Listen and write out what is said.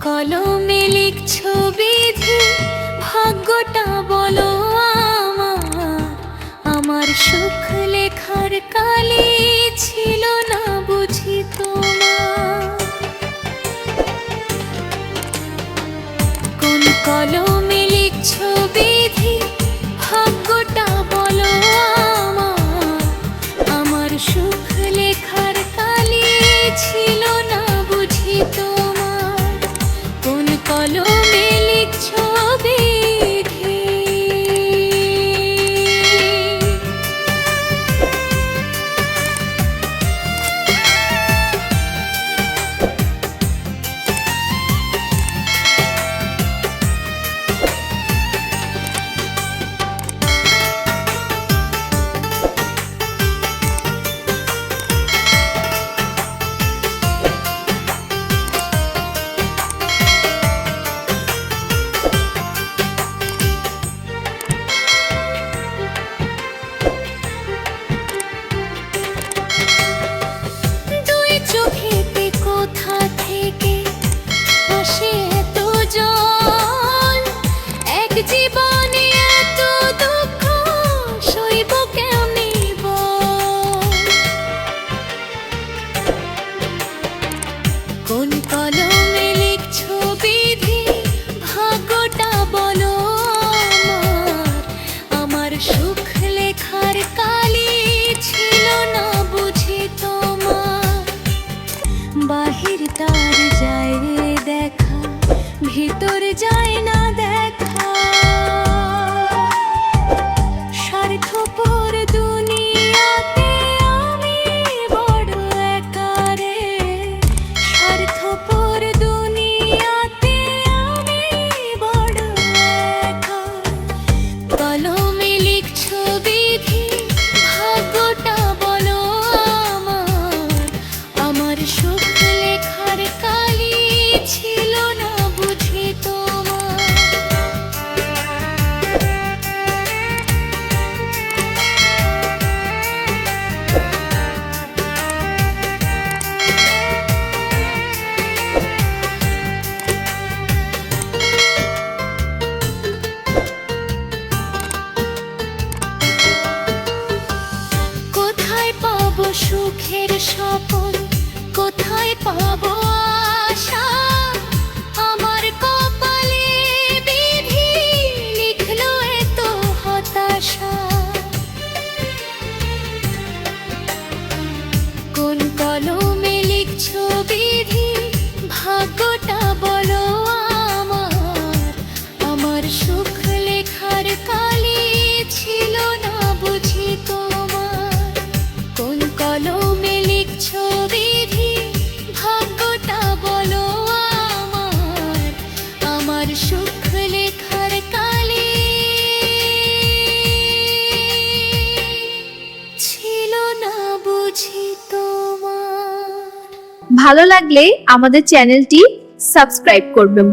কলমে লিখছো বিধি, ভাগ্যটা বলো আমার সুখ লেখার কালি ছিল না বুঝি তোমার। কোন কলমে লিখছো বিধি, ভাগ্যটা বলো আমার সুখ লেখার কালি ছিল না বুঝি তোমার। কোন কলমে লিখছো বিধি। চোখেতে কোথা থেকে আসে এত জল, এক জীবনে এত দুঃখ সইব কেমনে বল। কোন কলমে লিখছো বিধি, ভাগ্যটা বলো আমার সুখ লেখার কালি ছিল না বুঝি তোমার। বাহির তার যায় দেখা, ভিতর যায় না দেখা, স্বার্থপর দুনিয়াতে আমি বড় একা রে। স্বার্থপর দুনিয়াতে আমি বড় একা। কলমে লিখছো বিধি, ভাগ্যটা বলো আমার সুখ লেখার কালি ছিল না বুঝি তোমার। কোথায় পাবো সুখের স্বপন, কোথায় পাবো আশা, আমার কপালে বিধি লিখলো এত হতাশা। কোন কলমে লিখছো বিধি, ভাগ্যটা বলো আমার সুখ লেখার কালি ছিল না বুঝি তোমার। কোন কলমে লিখছো বিধি, ভাগ্যটা বলো আমার সুখ লেখার কালি ছিল না বুঝি তোমার। ভালো লাগলে আমাদের চ্যানেলটি সাবস্ক্রাইব করবেন।